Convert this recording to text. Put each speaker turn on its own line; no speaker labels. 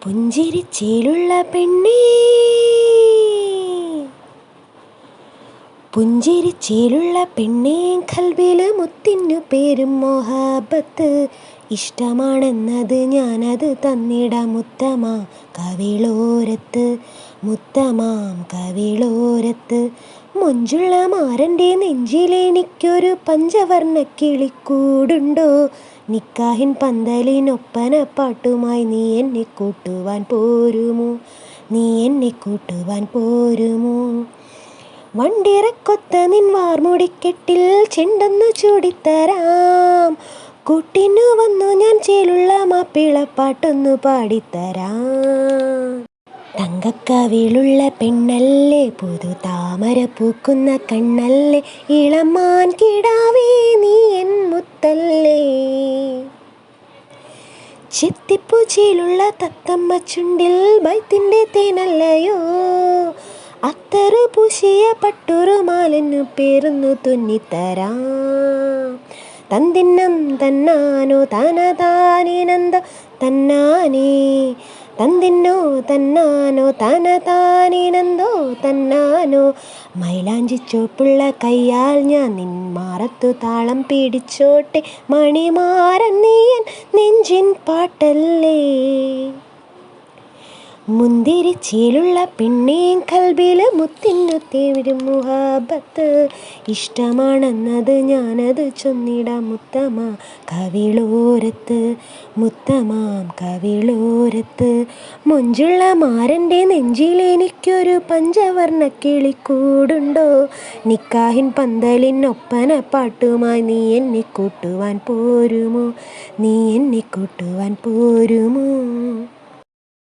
പുഞ്ചിരിച്ചേലുള്ള പെണ്ണേ, പുഞ്ചിരിച്ചേലുള്ള പെണ്ണേ, ഖൽബില് മുത്തിനു പേരും മൊഹബത്ത്. ഇഷ്ടമാണെന്നത് ഞാനത് തന്നിടാം മുത്തമാം കവിളോരത്ത്, മുത്തമാം കവിളോരത്ത്. മൊഞ്ചുള്ള മാരൻ്റെ നെഞ്ചിലെനിക്കൊരു പഞ്ചവർണ്ണ കിളിക്കൂടുണ്ടോ? നിക്കാഹിൻ പന്തലിനൊപ്പന പാട്ടുമായി നീ എന്നെ കൂട്ടുവാൻ പോരുമോ? നീ എന്നെ കൂട്ടുവാൻ പോരുമോ? വണ്ടിറക്കൊത്ത നിൻ വാർമുടിക്കെട്ടിൽ ചെണ്ടെന്നു ചൂടിത്തരാം. കൂട്ടിനു വന്നു ഞാൻ ചേലുള്ള മാപ്പിളപ്പാട്ടൊന്നു പാടിത്തരാം. തങ്കക്കവിളുള്ള പെണ്ണല്ലേ, പുതു താമര പൂക്കുന്ന കണ്ണല്ലേ, ഇളമാൻ കിടാവേ നീ എൻ മുത്തല്ലേ. ചെത്തിപ്പൂച്ചയിലുള്ള തത്തമ്മ ചുണ്ടിൽ ബൈത്തിൻ്റെ തേനല്ലയോ, അത്തറ് പൂശിയ പട്ടുറുമാലെന്നു പേരുന്നു തുന്നിത്തരാം. തന്തിന്നം തന്നാനോ തനതാനിനന്ദ തന്നാനേ, തന്തിന്നോ തന്നാനോ തനതാനിനന്ദോ തന്നാനോ. മൈലാഞ്ചി ചോപ്പുള്ള കയ്യാൽ ഞാൻ നിൻ മാറത്തു താളം പിടിച്ചോട്ടെ, മണിമാരൻ നീയൻ നെഞ്ചിൻ പാട്ടല്ലേ. മുന്തിരിച്ചേലുള്ള പെണ്ണേ, ഖൽബില് മുത്തിനു തേരും മുഹബത്ത്. ഇഷ്ടമാണെന്നത് ഞാനത് ചൊന്നിടാം മുത്തമാം കവിളോരത്ത്, മുത്തമാം കവിളോരത്ത്. മൊഞ്ചുള്ള മാരൻ്റെ നെഞ്ചിലെനിക്കൊരു പഞ്ചവർണ്ണ കിളിക്കൂടുണ്ടോ? നിക്കാഹിൻ പന്തലിനൊപ്പന പാട്ടുമായി നീ എന്നെ കൂട്ടുവാൻ പോരുമോ? നീ എന്നെ കൂട്ടുവാൻ പോരുമോ?